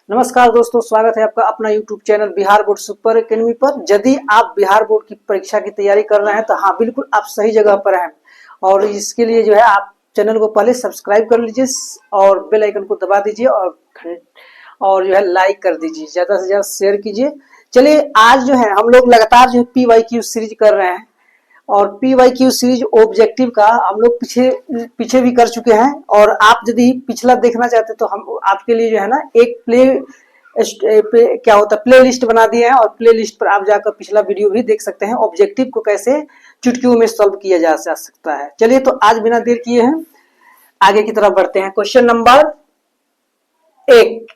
नमस्कार दोस्तों, स्वागत है आपका अपना YouTube channel Bihar board super academy पर। यदि आप बिहार बोर्ड की परीक्षा की तैयारी कर रहे हैं तो हाँ, बिल्कुल आप सही जगह पर हैं। और इसके लिए जो है आप चैनल को पहले सब्सक्राइब कर लीजिए और बेल आइकन को दबा दीजिए और जो है लाइक कर दीजिए, ज़्यादा से ज़्यादा शेयर कीजिए। चलिए, आज जो है हम लोग लगातार जो है PYQ सीरीज कर रहे हैं और PYQ सीरीज ऑब्जेक्टिव का हम लोग पीछे भी कर चुके हैं। और आप यदि पिछला देखना चाहते तो हम आपके लिए जो है ना एक क्या होता है प्ले लिस्ट बना दिए हैं और प्ले लिस्ट पर आप जाकर पिछला वीडियो भी देख सकते हैं। ऑब्जेक्टिव को कैसे चुटकियों में सॉल्व किया जा सकता है। चलिए, तो आज बिना देर किए हैं आगे की तरफ बढ़ते हैं। क्वेश्चन नंबर 1,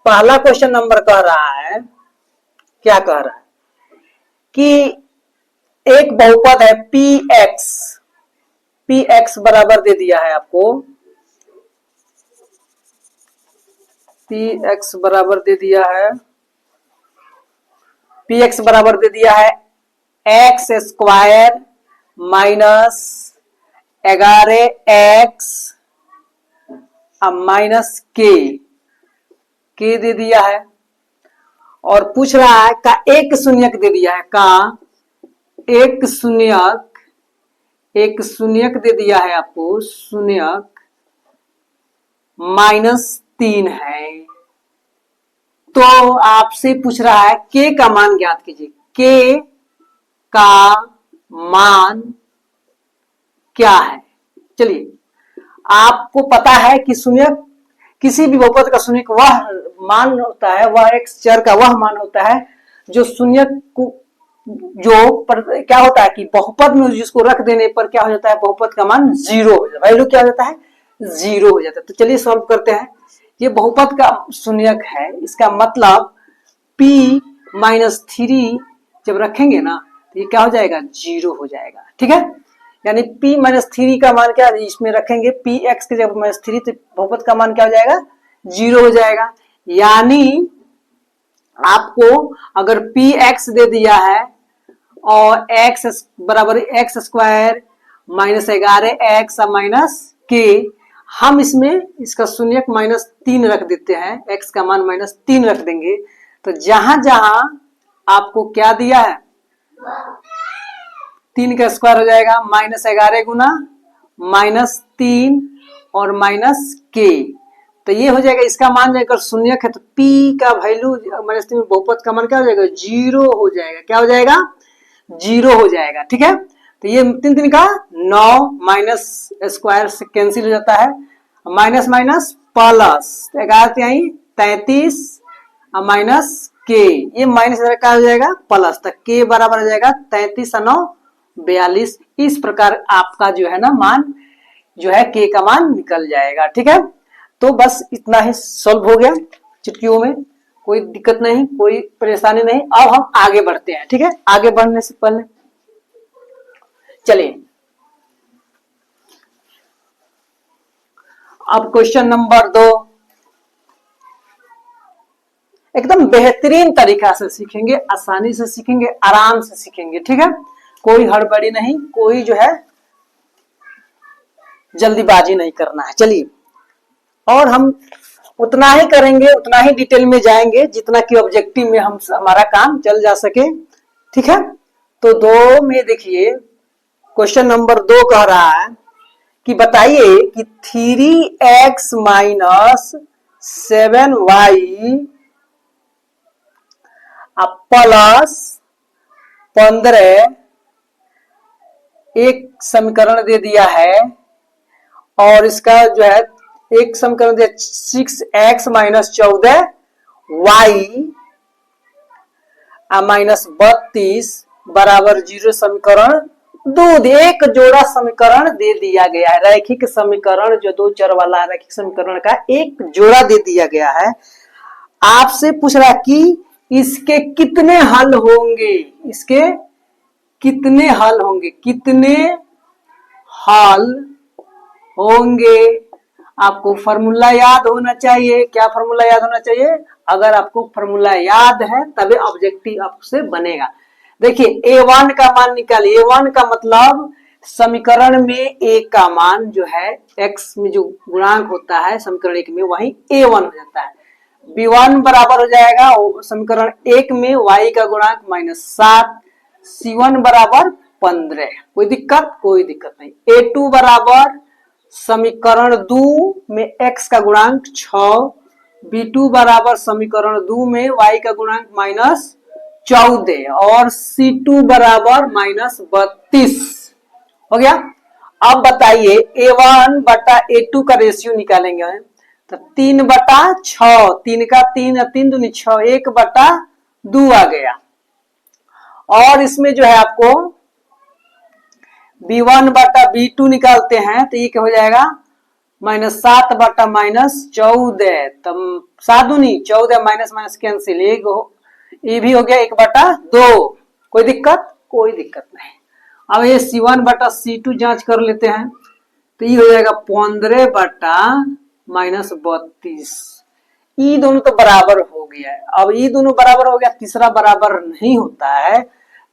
पहला क्वेश्चन नंबर कह रहा है, क्या कह रहा है कि एक बहुपद है px बराबर दे दिया है आपको, px बराबर दे दिया है x square minus 11x minus के दे दिया है। और पूछ रहा है का एक शून्यक दे दिया है, का एक शून्यक दे दिया है आपको, शून्यक -3 है। तो आपसे पूछ रहा है के का मान ज्ञात कीजिए। के का मान क्या है? चलिए, आपको पता है कि शून्यक किसी भी बहुपद का शून्यक वह मान होता है, वह एक चर का वह मान होता है जो शून्यक को क्या होता है कि बहुपद में जिसको रख देने पर क्या हो जाता है, बहुपद का मान 0 हो जाता है, वैल्यू क्या हो जाता है, 0 हो जाता है। तो चलिए सॉल्व करते हैं। ये बहुपद का शून्यक है, इसका मतलब p-3 जब रखेंगे ना तो ये क्या हो जाएगा, 0 हो जाएगा। ठीक है, यानी p-3 का मान क्या इसमें रखेंगे, px के जब -3 तो बहुपद का मान क्या हो जाएगा, 0 हो जाएगा। यानी आपको अगर px दे दिया है और x बराबर x square minus 11x minus के, हम इसमें इसका शून्यक -3 रख देते हैं, x का मान -3 रख देंगे। तो जहां जहां आपको क्या दिया है, 3 का स्क्वायर हो जाएगा, -11 गुना -3 और -k, तो ये हो जाएगा। इसका मान अगर शून्यक है तो p का वैल्यू -3 बहुपद का मान क्या हो जाएगा, 0 हो जाएगा। क्या हो जाएगा, 0 हो जाएगा। ठीक है, तो ये 3 का 9 माइनस स्क्वायर से कैंसिल हो जाता है, माइनस माइनस प्लस 11 33 माइनस के, ये माइनस का हो जाएगा प्लस, तक के बराबर हो जाएगा 33 और 9 42। इस प्रकार आपका जो है ना मान जो है के का मान निकल जाएगा। ठीक है, तो बस इतना ही सॉल्व हो गया, चुटकियों में कोई दिक्कत नहीं, कोई परेशानी नहीं। अब हम आगे बढ़ते हैं। ठीक है, आगे बढ़ने से पहले चलिए अब क्वेश्चन नंबर 2 एकदम बेहतरीन तरीका से सीखेंगे, आसानी से सीखेंगे, आराम से सीखेंगे। ठीक है, कोई हड़बड़ी नहीं, कोई जो है जल्दीबाजी नहीं करना है। चलिए, और हम उतना ही करेंगे, उतना ही डिटेल में जाएंगे जितना कि ऑब्जेक्टिव में हमारा काम चल जा सके। ठीक है, तो 2 में देखिए क्वेश्चन नंबर 2 कह रहा है कि बताइए कि 3x माइनस 7y प्लस 15 एक समीकरण दे दिया है, और इसका जो है एक समीकरण दिया 6x माइनस 14y माइनस 32 बराबर 0 समीकरण दूध एक जोड़ा समीकरण दे दिया गया है। रैखिक समीकरण जो 2 चर वाला रैखिक समीकरण का एक जोड़ा दे दिया गया है। आपसे पूछ रहा कि इसके कितने हल होंगे, इसके कितने हल होंगे, कितने हल होंगे। आपको फॉर्मूला याद होना चाहिए। क्या फॉर्मूला याद होना चाहिए? अगर आपको फॉर्मूला याद है तभी ऑब्जेक्टिव आपसे बनेगा। देखिए a1 का मान निकालिए। a1 का मतलब समीकरण में a का मान जो है x में जो गुणांक होता है समीकरण 1 में वही a1 हो जाता है। B1 बराबर हो जाएगा समीकरण 1 में y का गुणांक -7, C1 बराबर 15। कोई दिक्कत? कोई दिक्कत नहीं। A2 बराबर समीकरण 2 में x का गुणांक 6, B2 बराबर समीकरण 2 में y का गुणांक -14 और C2 बराबर -32। हो गया। अब बताइए A1 बटा A2 का रेशियो निकालेंगे तो 3/6, 3 का 3 3 दूनी 6, 1/2 आ गया। और इसमें जो है आपको B1 बटा B2 निकालते हैं तो ये क्या हो जाएगा -7 बटा -14, तब 7 दूनी 14, माइनस माइनस कैंसिल, ये भी हो गया 1/2। कोई दिक्कत? कोई दिक्कत नहीं। अब ये C1 बटा C2 जांच कर लेते हैं तो ये हो जाएगा 15 बटा -32। ये दोनों तो बराबर हो गया है। अब ये दोनों बराबर हो गया, तीसरा बराबर नहीं होता है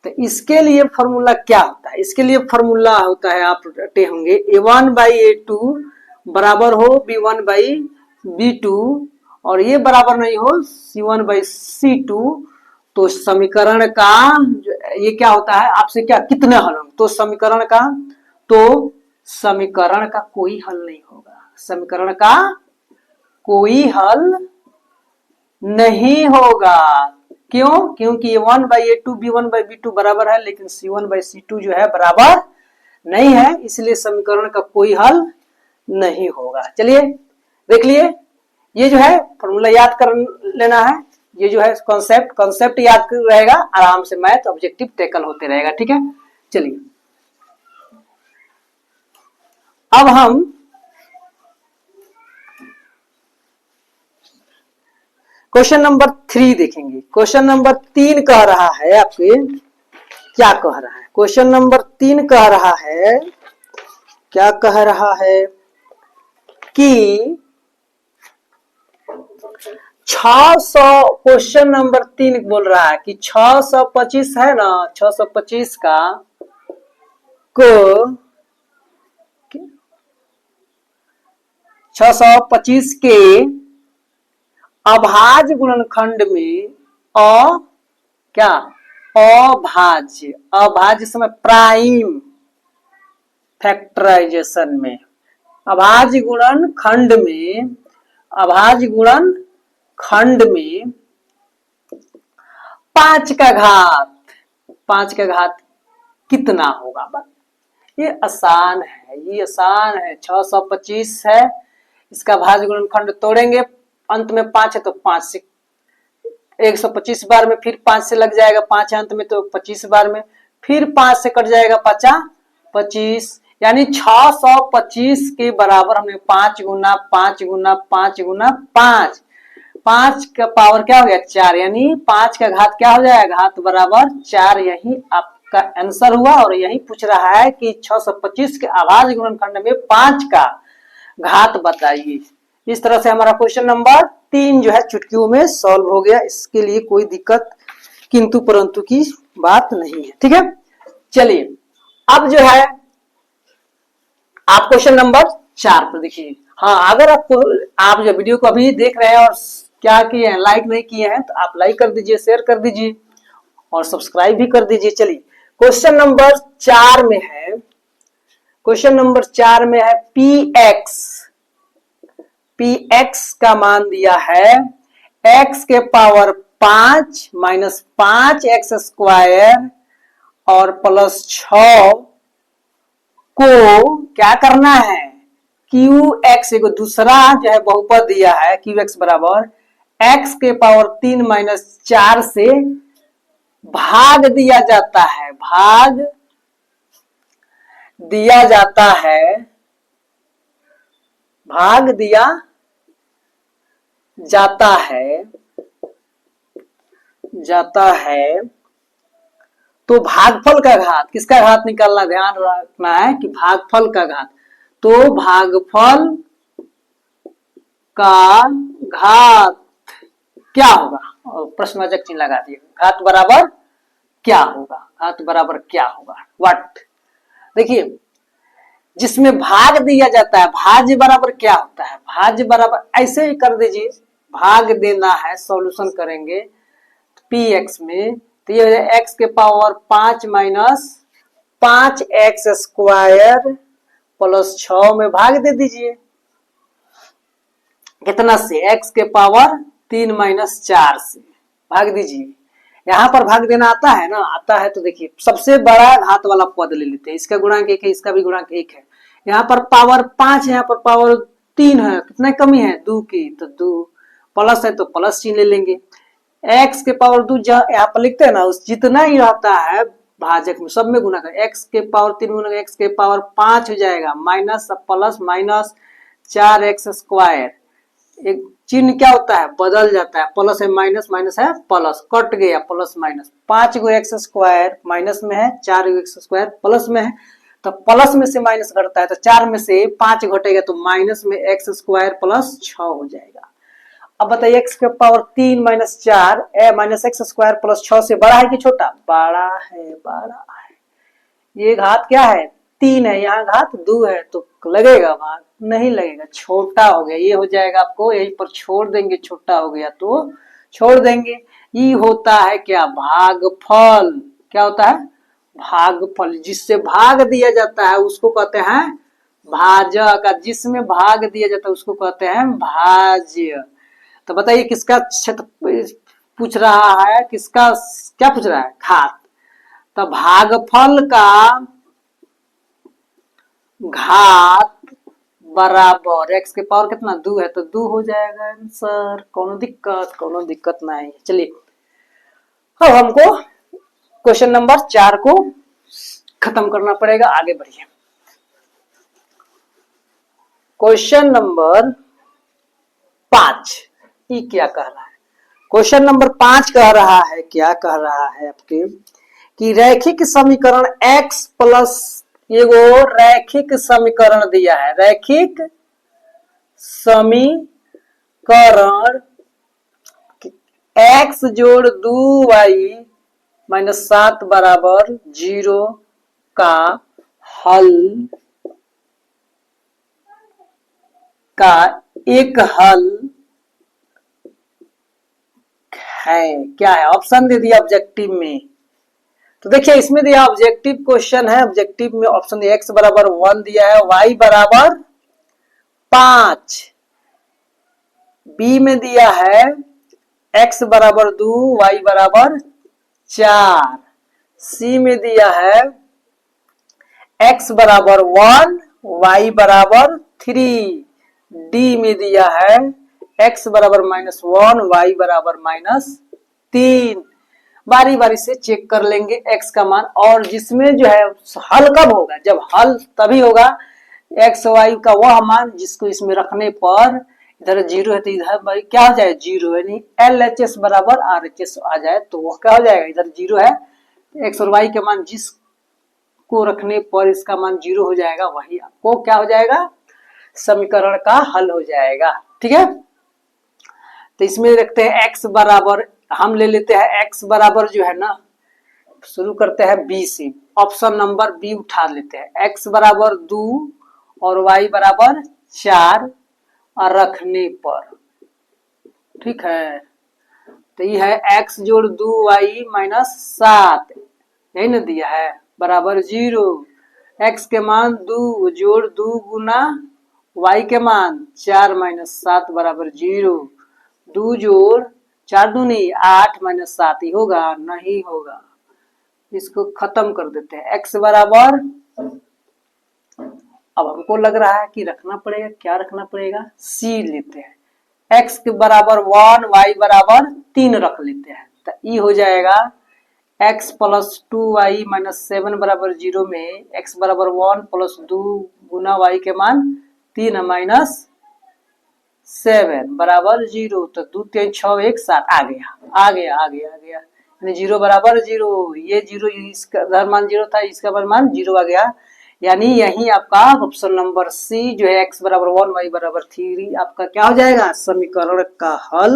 तो इसके लिए फॉर्मूला क्या होता है? इसके लिए फॉर्मूला होता है, आप रटे होंगे, A1/A2 बराबर हो B1/B2 और ये बराबर नहीं हो C1/C2। तो समीकरण का ये क्या होता है, आपसे क्या कितने हल होंगे? तो समीकरण का कोई हल नहीं होगा। समीकरण का कोई हल नहीं होगा। क्यों? क्योंकि A1/A2 B1/B2 बराबर है, लेकिन C1/C2 जो है बराबर नहीं है, इसलिए समीकरण का कोई हल नहीं होगा। चलिए देख लिए, ये जो है फॉर्मूला याद कर लेना है। ये जो है कॉन्सेप्ट याद रहेगा, आराम से मैथ ऑब्जेक्टिव टैकल होते रहेगा। ठीक है, चलिए अब हम क्वेश्चन नंबर 3 देखेंगे। क्वेश्चन नंबर 3 कह रहा है आपके, क्या कह रहा है? क्वेश्चन नंबर 3 कह रहा है, क्या कह रहा है कि 600, क्वेश्चन नंबर 3 बोल रहा है कि 625 है ना, 625 का को 625 के अभाज्य गुणनखंड में क्या अभाज्य समय प्राइम फैक्टराइजेशन में अभाज्य गुणनखंड में 5 का घात कितना होगा? ये आसान है, 625 है, इसका भाज्य गुणनखंड तोड़ेंगे, अंत में 5 है तो 5 से 125 बार में, फिर 5 से लग जाएगा, 5 अंत में तो 25 बार में, फिर 5 से कट जाएगा 25, यानी 625 के बराबर हमने 5 गुना 5 गुना 5 गुना 5, 5 का पावर क्या हो गया 4, यानी 5 का घात क्या हो जाएगा, घात बराबर 4। यही आपका आंसर हुआ। और यही पूछ रहा है कि 625 के अभाज्य गुणनखंड में 5 का घात बताइए। इस तरह से हमारा क्वेश्चन नंबर 3 जो है चुटकियों में सॉल्व हो गया। इसके लिए कोई दिक्कत किंतु परंतु की बात नहीं है। ठीक है, चलिए अब जो है आप क्वेश्चन नंबर 4 पर देखिए। हाँ, अगर आप जो वीडियो को अभी देख रहे हैं और क्या किए हैं, लाइक नहीं किए हैं तो आप लाइक कर दीजिए, शेयर कर दीजिए और सब्सक्राइब भी कर दीजिए। चलिए क्वेश्चन नंबर 4 में है, क्वेश्चन नंबर 4 में है px का मान दिया है x के पावर 5 माइनस 5x² और प्लस 6 को क्या करना है, qx एक दूसरा जो है बहुपद दिया है, qx बराबर x के पावर 3 माइनस 4 से भाग दिया जाता है, तो भागफल का घात, किसका घात निकालना, ध्यान रखना है कि भागफल का घात, तो भागफल का घात क्या होगा, और प्रश्नवाचक चिन्ह लगा दिए, घात बराबर क्या होगा, व्हाट। देखिए जिसमें भाग दिया जाता है, भाज्य बराबर क्या होता है, भाज्य बराबर ऐसे ही कर दीजिए, भाग देना है, सॉल्यूशन करेंगे पी एक्स में, तो ये हो जाए एक्स के power 5 minus 5x square plus 6 में भाग दे दीजिए कितना से, x के पावर 3 माइनस 4 से भाग दीजिए। यहाँ पर भाग देना आता है ना, आता है तो देखिए सबसे बड़ा घात वाला पद ले लेते हैं, इसका गुणांक 1 है, इसका भी गुणांक 1 है। यहाँ पर पावर 5 है, यहाँ पर पावर 3 है, कितना कमी है 2 की, तो 2 प्लस है तो प्लस चिन्ह ले लेंगे। x के पावर 2 यहाँ पर लिखते हैं ना, उस जितना ही रहता है भाजक में सब में गुना कर, x के पावर 3 गुना x के पावर 5 हो जाएगा, minus plus minus 4x square, एक चिन्ह क्या होता है बदल जाता है, प्लस है माइनस, माइनस है प्लस, कट गया प्लस माइनस, 5 गो एक्स स्क्वायर माइनस में है, 4 गो एक्स स्क्वायर प्लस में है, तो प्लस में से माइनस घटता है, तो 4 में से 5 घटेगा तो माइनस में एक्स स्क्वायर प्लस 6 हो जाएगा। अब बताइए एक्स के power 3 minus 4 minus x square plus 6 से बड़ा है कि छोटा, बड़ा है, बड़ा है। ये घात क्या है 3 है, यहाँ घात 2 है, तो लगेगा भाग, नहीं लगेगा, छोटा हो गया, ये हो जाएगा आपको यहीं पर छोड़ देंगे, छोटा हो गया तो छोड़ देंगे। ये होता है क्या भागफल, क्या होता है भागफल, जिससे भाग दिया जाता है उसको कहते हैं भाजक, जिसमें भाग दिया जाता है उसको कहते हैं भाज्य। तो बताइए किसका क्षेत्र पूछ रहा है, किसका क्या पूछ रहा है घात, तो भागफल का घात बराबर x के पावर कितना 2 है, तो 2 हो जाएगा आंसर, कोनो दिक्कत नहीं। चलिए अब हमको क्वेश्चन नंबर 4 को खत्म करना पड़ेगा, आगे बढ़िए। क्वेश्चन नंबर 5 ये क्या कह रहा है, क्वेश्चन नंबर 5 कह रहा है, क्या कह रहा है आपके कि रैखिक समीकरण x प्लस, एगो रैखिक समीकरण दिया है, रैखिक समीकरण x जोड़ 2y माइनस 7 बराबर 0 का हल का एक हल है, क्या है ऑप्शन दे दिया ऑब्जेक्टिव में। तो देखिए इसमें दिया ऑब्जेक्टिव क्वेश्चन है, ऑब्जेक्टिव में ऑप्शन दिया x बराबर 1 दिया है, y बराबर 5, बी में दिया है x बराबर 2 y बराबर 4, सी में दिया है x बराबर 1 y बराबर 3, डी में दिया है x बराबर -1 y बराबर -3। बारी बारी से चेक कर लेंगे x का मान, और जिसमें जो है हल कब होगा, जब हल तभी होगा x y का वह मान जिसको इसमें रखने पर इधर 0 है तो इधर भाई क्या हो जाए 0 है, नहीं LHS बराबर RHS आ जाए तो वह क्या हो जाएगा, इधर 0 है x और y के मान जिसको रखने पर इसका मान 0 हो जाएगा, वही आपको क्या हो जाएगा समीकरण का हल हो जाएगा। ठीक है, तो इसमें रखते हैं x बराबर, हम ले लेते हैं x बराबर जो है ना, शुरू करते हैं b से, ऑप्शन नंबर बी उठा लेते हैं, x बराबर 2 और y बराबर 4 और रखने पर, ठीक है, तो ये है x जोड़ 2y माइनस 7, यही ना दिया है बराबर 0, x के मान 2 जोड़ 2 गुना y के मान 4 माइनस 7 बराबर 0, 2 जोड़ 4 दूनी 8 माइनस 7 ही होगा, नहीं होगा, इसको खत्म कर देते हैं। x बराबर, अब हमको लग रहा है कि रखना पड़ेगा, क्या रखना पड़ेगा c लेते हैं, x के बराबर 1 y बराबर 3 रख लेते हैं, तो ये हो जाएगा x प्लस 2y माइनस 7 बराबर 0 में x बराबर 1 प्लस 2 गुना y के मान 3 माइनस 7 बराबर 0, तो 2 3 6 1 7 आ गया, यानी 0 बराबर 0, ये 0 इसका मान 0 था, इसका मान 0 आ गया, यानी यही आपका ऑप्शन नंबर सी जो है x बराबर 1 y बराबर 3 आपका क्या हो जाएगा समीकरण का हल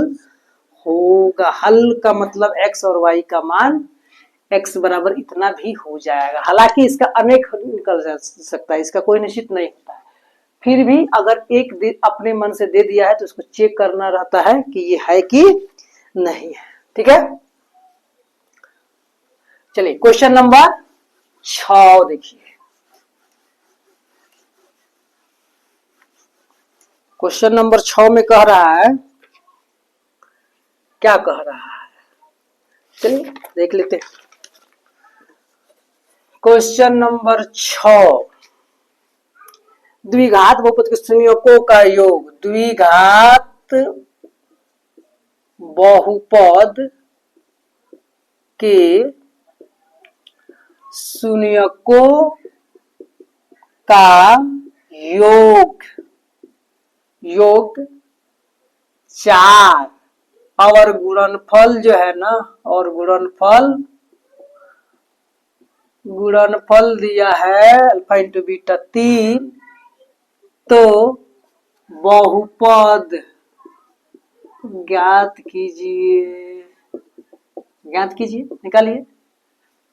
होगा। हल का मतलब x और y का मान x बराबर इतना भी हो जाएगा, हालांकि इसका अनेक निकल सकता है, इसका कोई निश्चित नहीं होता है। फिर भी अगर एक अपने मन से दे दिया है तो उसको चेक करना रहता है कि ये है कि नहीं है। ठीक है, चलिए क्वेश्चन नंबर 6 देखिए। क्वेश्चन नंबर 6 में कह रहा है, क्या कह रहा है, चलिए देख लेते हैं। क्वेश्चन नंबर 6, द्विघात बहुपद के संयोजकों का योग द्विघात बहुपद के संयोजकों का योग 4 और गुणनफल जो है ना, और गुणनफल दिया है अल्फा इंटू बीटा 3, तो बहुपद ज्ञात कीजिए, निकालिए।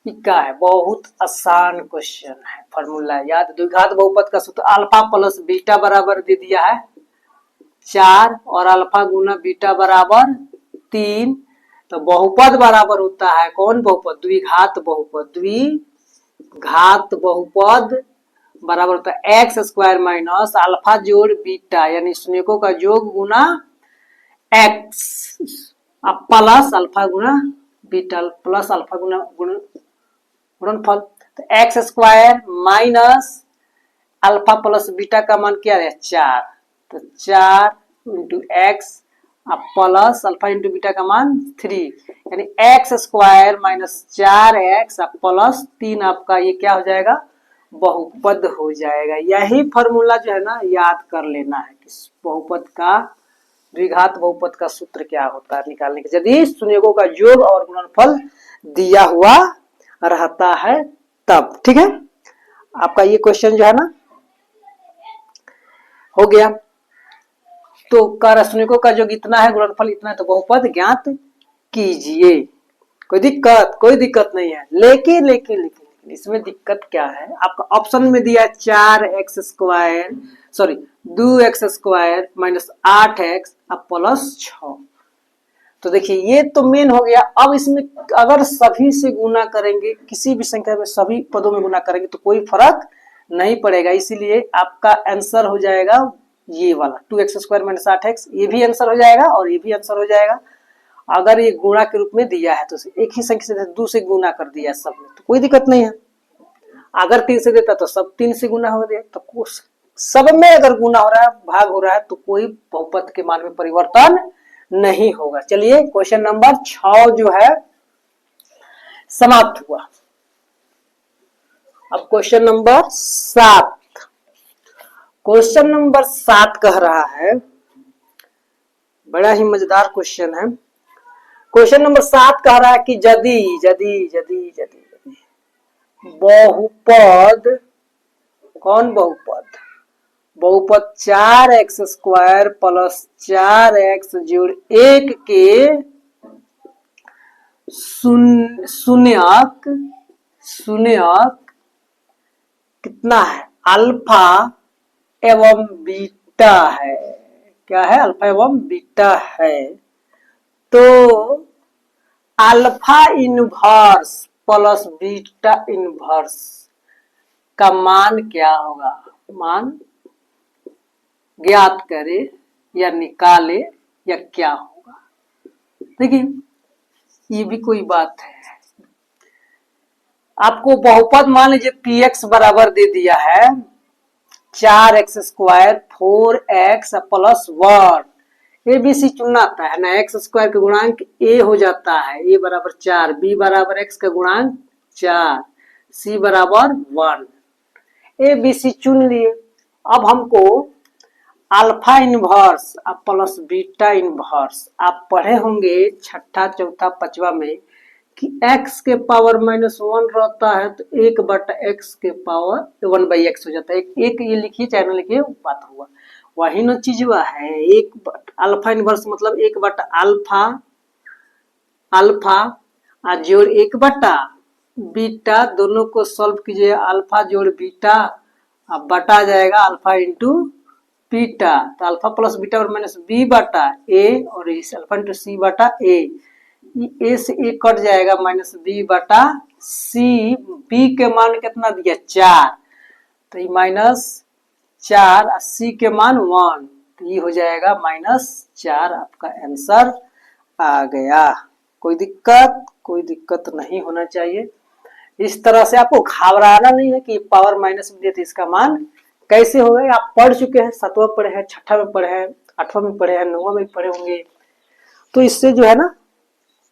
क्या है, बहुत आसान क्वेश्चन है, फॉर्मूला याद। द्विघात बहुपद का सूत्र अल्फा प्लस बीटा बराबर दे दिया है 4 और अल्फा गुना बीटा बराबर 3, तो बहुपद बराबर होता है कौन बहुपद, द्विघात बहुपद। द्विघात बहुपद बराबर होता है एक्स स्क्वायर माइनस अल्फा जोड़ बीटा, यानी संयोजकों का योग गुना एक्स प्लस अल्फा गुना बीटा प्लस अल्फा गुना गुणनफल। तो x square minus alpha plus beta का मान क्या है 4, तो 4 into x plus alpha into beta का मान 3, यानी x square minus 4x plus 3 आपका ये क्या हो जाएगा, बहुपद हो जाएगा। यही फॉर्मूला जो है ना याद कर लेना है कि बहुपद का, द्विघात बहुपद का सूत्र क्या होता है निकालने के, यदि संयोजकों का योग और गुणनफल दिया हुआ रहता है तब। ठीक है, आपका ये क्वेश्चन जो है ना हो गया। तो संयोजकों का योग इतना है, गुणनफल इतना है, तो बहुपद ज्ञात कीजिए। कोई दिक्कत नहीं है। लेकिन इसमें दिक्कत क्या है, आपका ऑप्शन में दिया 4x square 2x² minus 8x plus 6। तो देखिए ये तो मेन हो गया। अब इसमें अगर सभी से गुना करेंगे, किसी भी संख्या में सभी पदों में गुना करेंगे तो कोई फर्क नहीं पड़ेगा, इसीलिए आपका आंसर हो जाएगा ये वाला 2x² माइनस 8x, ये भी आंसर हो जाएगा और ये भी आंसर हो जाएगा। अगर ये गुणा के रूप में दिया है तो एक ही संख्या से 2 से गुना कर दिया सब में तो कोई दिक्कत नहीं है। अगर 3 से देता तो सब 3 से गुना हो गया, तो सब में अगर गुना हो रहा है, भाग हो रहा है, तो कोई बहुपद के मान में परिवर्तन नहीं होगा। चलिए क्वेश्चन नंबर 6 जो है समाप्त हुआ। अब क्वेश्चन नंबर 7, क्वेश्चन नंबर 7 कह रहा है, बड़ा ही मजेदार क्वेश्चन है। क्वेश्चन नंबर 7 कह रहा है कि यदि बहुपद, कौन बहुपद 4x² प्लस 4x जोड़ 1 के शून्यक कितना है, अल्फा एवं बीटा है। क्या है, अल्फा एवं बीटा है, तो alpha inverse plus beta inverse का मान क्या होगा, मान ज्ञात करे या निकाले या क्या होगा। देखिए ये भी कोई बात है, आपको बहुपद मान लीजिए px बराबर दे दिया है 4x² 4x प्लस 1, ABC चुनना आता है ना, x² का गुणांक a हो जाता है, a बराबर 4, b बराबर x का गुणांक 4, c बराबर 1, ABC चुन लिए। अब हमको alpha inverse plus beta inverse आप पढ़े होंगे 6ठा 4था 5वां में कि x के पावर -1 रहता है तो 1/x के पावर 1/x हो जाता है। एक ये लिखिए चाहे ना लिखिए बात हुआ, वही न चीज हुआ है। अल्फा इनवर्स मतलब 1/अल्फा जोड़ 1/बीटा, दोनों को सॉल्व कीजिए, अल्फा जोड़ बीटा अब बटा जाएगा अल्फा इंटू बीटा, तो अल्फा प्लस बीटा और माइनस बी बटा ए, और इस अल्फा इंटू सी बटा ए, ए से ए कट जाएगा, माइनस बी बटा सी, बी के मान कितना दिया 4, तो ये -4 और सी के मान 1, तो ये हो जाएगा -4, आपका आंसर आ गया। कोई दिक्कत नहीं होना चाहिए। इस तरह से आपको घबराना नहीं है कि पावर माइनस में दिया तो इसका मान कैसे होगा। आप पढ़ चुके हैं, 7वां पढ़े हैं, 6ठा में पढ़े हैं, 8वां में पढ़े हैं, 9वां में पढ़े होंगे, तो इससे जो है ना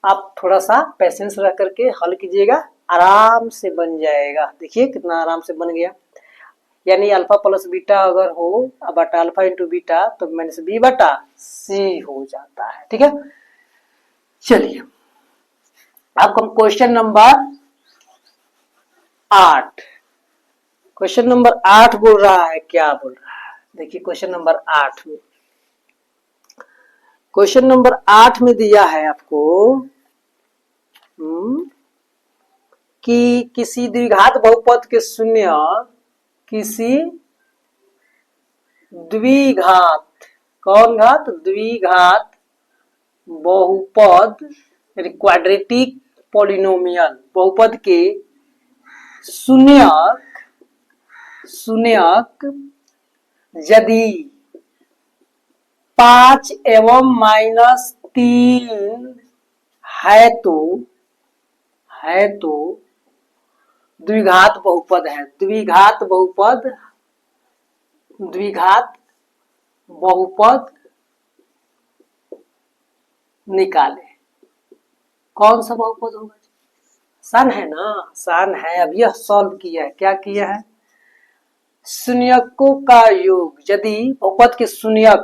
आप थोड़ा सा पेशेंस रख करके हल कीजिएगा, आराम से बन जाएगा। देखिए कितना आराम से बन गया, यानी अल्फा प्लस बीटा अगर हो बटा अल्फा इंटू बीटा तो माइनस बी बटा सी हो जाता है। ठीक है, चलिए अब हम क्वेश्चन नंबर 8, क्वेश्चन नंबर 8 बोल रहा है, क्या बोल रहा है, देखिए क्वेश्चन नंबर 8 में, क्वेश्चन नंबर 8 में दिया है आपको कि किसी द्विघात बहुपद के शून्य, किसी द्विघात, कौन घात, द्विघात बहुपद यानी क्वाड्रेटिक पॉलिनोमियल बहुपद के शून्यक यदि 5 एवं -3 है तो द्विघात बहुपद है। द्विघात बहुपद निकाले। कौन सा बहुपद होगा? आसान है ना, आसान है। अब यह सॉल्व किया है, क्या किया है, शून्यकों का योग यदि बहुपद के शून्यक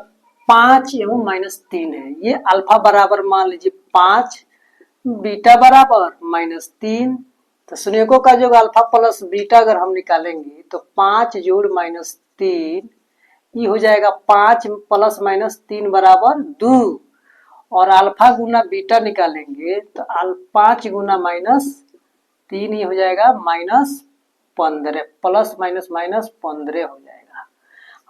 5 एवं -3 है, ये अल्फा बराबर मान लीजिए 5, बीटा बराबर -3, तो शून्यकों का योग अल्फा प्लस बीटा अगर हम निकालेंगे तो 5 जोड़ -3, ये हो जाएगा 5 प्लस -3 बराबर 2, और अल्फा गुना बीटा निकालेंगे तो 5 गुना -3 ये हो जाएगा -15, प्लस माइनस -15 हो जाएगा।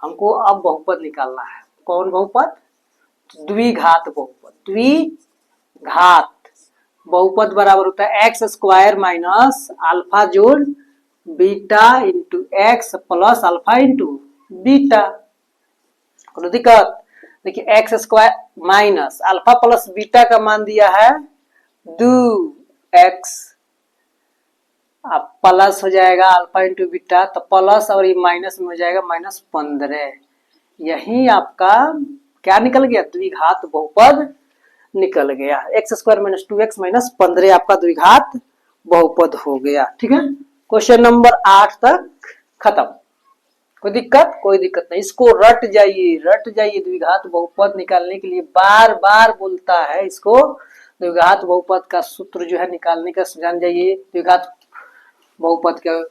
हमको अब बहुपद निकालना है। कौन बहुपद? द्विघात बहुपद। द्विघात बहुपद बराबर होता है एक्स स्क्वायर माइनस अल्फा जोड़ beta into x plus alpha into beta. कोई दिक्कत? देखिए x square minus alpha plus beta का मान दिया है 2x, अब प्लस हो जाएगा अल्फा इंटू बीटा, तो प्लस और ये माइनस में हो जाएगा -15। यही आपका क्या निकल गया? द्विघात बहुपद निकल गया। X square minus 2x minus 15 आपका द्विघात बहुपद हो गया। ठीक है, क्वेश्चन नंबर 8 तक खत्म। कोई दिक्कत? कोई दिक्कत नहीं। इसको रट जाइए। द्विघात बहुपद निकालने के लिए बार बार बोलता है इसको। द्विघात बहुपद का सूत्र जो है निकालने का जान जाइए। द्विघात बहुपद के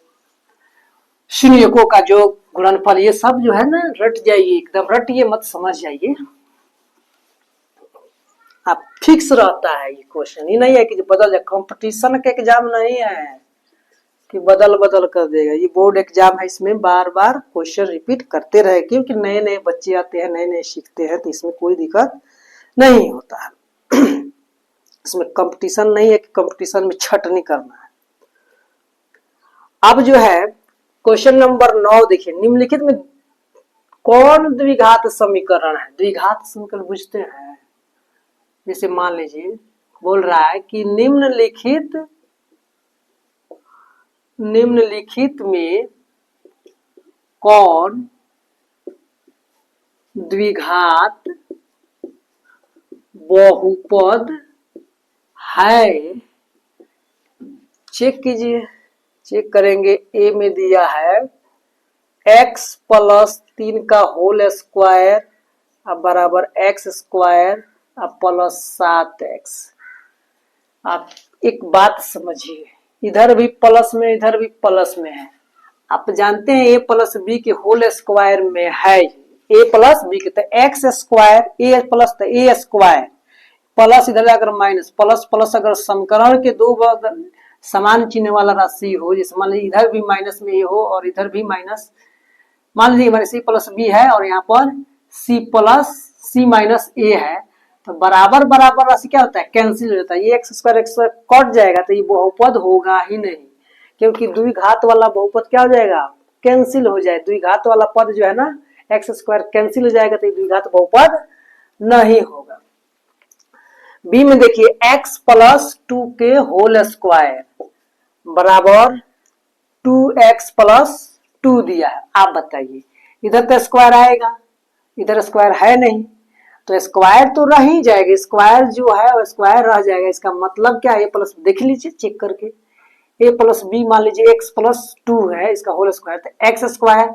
शून्यकों का जो गुणनफल, ये सब जो है ना रट जाइए, एकदम रटिए मत, समझ जाइए। आप फिक्स रहता है ये क्वेश्चन, ये नहीं है कि जो बदल जाए। कंपटीशन का एग्जाम नहीं है कि बदल कर देगा। ये बोर्ड एग्जाम है, इसमें बार बार क्वेश्चन रिपीट करते रहे, क्योंकि नए नए बच्चे आते हैं, नए नए सीखते हैं, तो इसमें कोई दिक्कत नहीं होता है। इसमें कंपटीशन नहीं है कि कंपटीशन में छट नहीं करना है। अब जो है क्वेश्चन नंबर 9 देखिए, निम्नलिखित में कौन द्विघात समीकरण है? द्विघात समीकरण बुझते हैं। जैसे मान लीजिए बोल रहा है कि निम्नलिखित में कौन द्विघात बहुपद है? चेक कीजिए, चेक करेंगे। ए में दिया है x प्लस 3 का होल स्क्वायर अब बराबर x स्क्वायर अब प्लस 7x। आप एक बात समझिए, इधर भी प्लस में इधर भी प्लस में है। आप जानते हैं a प्लस बी के होल स्क्वायर में है a प्लस बी के, तो एक्स स्क्वायर a प्लस तो a स्क्वायर प्लस इधर अगर माइनस, प्लस प्लस अगर समीकरण के दो समान चिन्ह वाला राशि हो, जैसे मान लीजिए इधर भी माइनस में ये हो और इधर भी मान लीजिए हमारे सी प्लस बी है और यहाँ पर सी प्लस सी माइनस ए है, तो बराबर बराबर राशि क्या होता है, कैंसिल हो जाता है। ये एक्स स्क्वायर कट जाएगा तो ये बहुपद होगा ही नहीं, क्योंकि द्विघात वाला बहुपद क्या हो जाएगा, कैंसिल हो जाए। द्विघात वाला पद जो है ना एक्स स्क्वायर कैंसिल हो जाएगा तो ये द्विघात बहुपद नहीं होगा। बी में देखिए x प्लस 2 के होल स्क्वायर बराबर 2x प्लस 2 दिया है। आप बताइए, इधर तो स्क्वायर आएगा, इधर स्क्वायर है नहीं, तो स्क्वायर तो रह ही जाएगा, स्क्वायर जो है वो स्क्वायर रह जाएगा। इसका मतलब क्या है, ए प्लस देख लीजिए चेक करके, ए प्लस बी मान लीजिए x प्लस 2 है, इसका होल स्क्वायर, तो एक्स स्क्वायर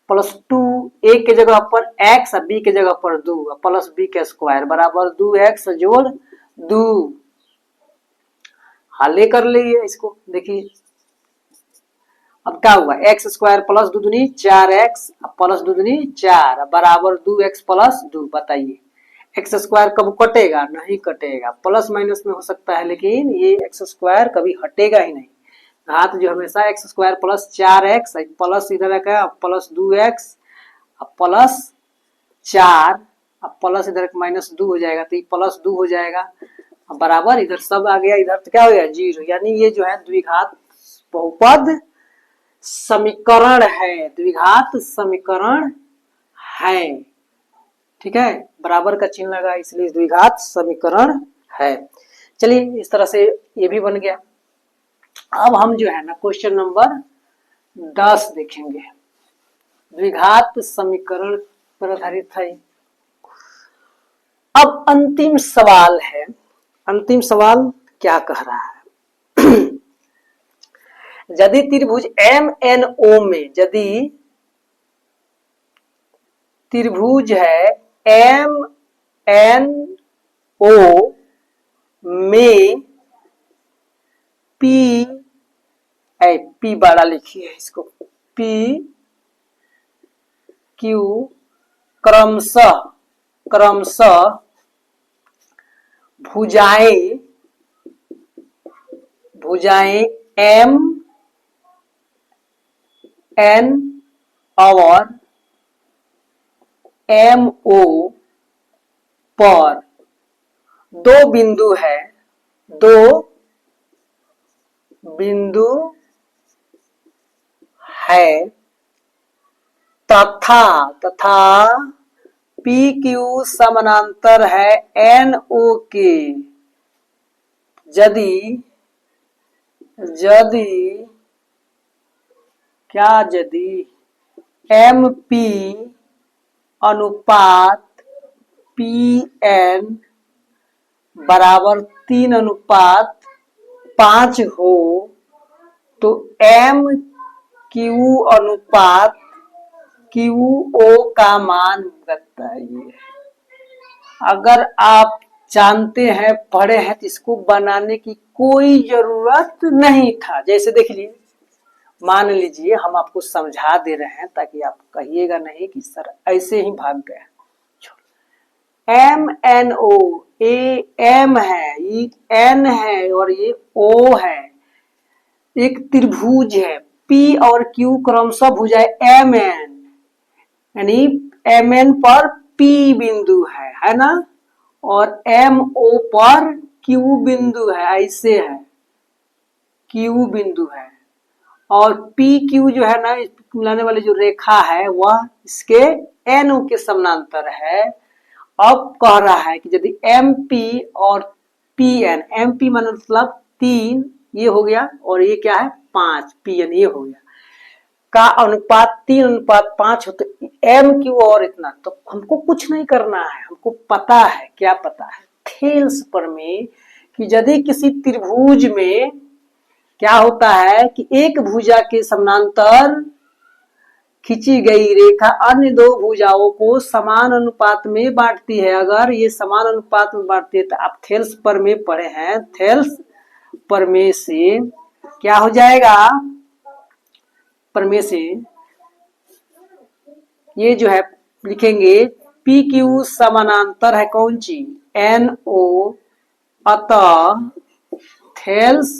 प्लस 2, ए के जगह पर x और बी के जगह पर 2 प्लस बी के स्क्वायर बराबर 2x जोड़ 2। हल कर लीजिए इसको, देखिए अब क्या हुआ, एक्स स्क्वायर प्लस 2 दूनी 4x प्लस 2 दूनी 4 बराबर 2x प्लस 2। बताइए एक्स स्क्वायर कब कटेगा, नहीं कटेगा, प्लस माइनस में हो सकता है लेकिन ये एक्स स्क्वायर कभी हटेगा ही नहीं। घात जो हमेशा x square plus 4x plus इधर का प्लस 2x प्लस 4 प्लस इधर माइनस 2 हो जाएगा, तो ये प्लस 2 हो जाएगा बराबर इधर सब आ गया, इधर तो क्या हो गया 0। यानी ये जो है द्विघात बहुपद समीकरण है, द्विघात समीकरण है, ठीक है, बराबर का चिन्ह लगा इसलिए द्विघात समीकरण है। चलिए इस तरह से ये भी बन गया। अब हम जो है ना क्वेश्चन नंबर 10 देखेंगे, द्विघात समीकरण पर आधारित है। अब अंतिम सवाल है, अंतिम सवाल क्या कह रहा है यदि त्रिभुज MNO में, यदि त्रिभुज है MNO में P बड़ा लिखिए इसको, P Q क्रमशः भुजाएं M N और MO पर दो बिंदु है तथा PQ समानांतर है NO के, यदि MP अनुपात PN बराबर 3:5 हो तो MQ अनुपात QO का मान बताइए। अगर आप जानते हैं, पढ़े हैं, तो इसको बनाने की कोई जरूरत नहीं था। जैसे देख लीजिए, मान लीजिए हम आपको समझा दे रहे हैं ताकि आप कहिएगा नहीं कि सर ऐसे ही भाग गए। MNO, ये M है, ये N है और ये O है, एक त्रिभुज है। P और Q क्रमशः भुजाएं MN, यानी MN पर P बिंदु है ना, और MO पर Q बिंदु है, ऐसे है, Q बिंदु है, और PQ जो है ना मिलाने वाली जो रेखा है वह इसके NO के समानांतर है। अब कह रहा है कि यदि MP और PN, MP मतलब 3 ये हो गया और ये क्या है 5, PN ये हो गया, का अनुपात 3:5 हो तो MQ और इतना, तो हमको कुछ नहीं करना है, हमको पता है, क्या पता है, थेल्स प्रमेय कि यदि किसी त्रिभुज में क्या होता है कि एक भुजा के समानांतर खींची गई रेखा अन्य दो भुजाओं को समान अनुपात में बांटती है। अगर ये समान अनुपात में बांटती है तो आप थेल्स प्रमेय पढ़े हैं, थेल्स प्रमेय से क्या हो जाएगा, प्रमेय से ये जो है लिखेंगे PQ समानांतर है कौन सी, NO, अतः थेल्स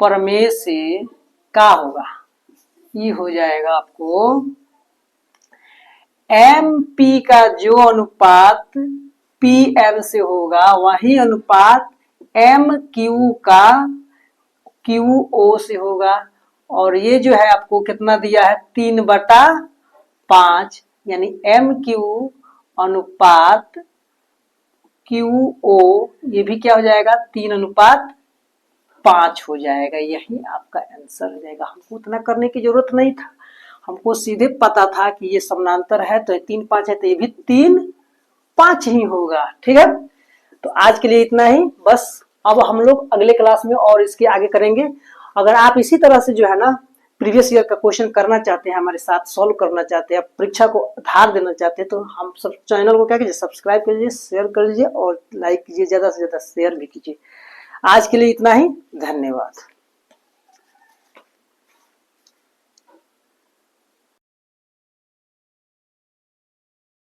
प्रमेय से क्या होगा, ये हो जाएगा आपको MP का जो अनुपात PM से होगा वही अनुपात MQ का QO से होगा। और ये जो है आपको कितना दिया है 3/5, यानी MQ अनुपात QO ये भी क्या हो जाएगा 3/5 हो जाएगा। यही आपका आंसर हो जाएगा। हमको उतना करने की जरूरत नहीं था, हमको सीधे पता था कि ये समानांतर है तो 3/5 है तो ये भी 3/5 ही होगा। ठीक है, तो आज के लिए इतना ही बस। अब हम लोग अगले क्लास में और इसके आगे करेंगे। अगर आप इसी तरह से जो है ना प्रीवियस ईयर का क्वेश्चन करना चाहते हैं, हमारे साथ सॉल्व करना चाहते हैं, परीक्षा को आधार देना चाहते हैं, तो हम सब चैनल को क्या कीजिए सब्सक्राइब कीजिए, शेयर कर लीजिए और लाइक कीजिए, ज्यादा से ज्यादा शेयर भी कीजिए। आज के लिए इतना ही, धन्यवाद।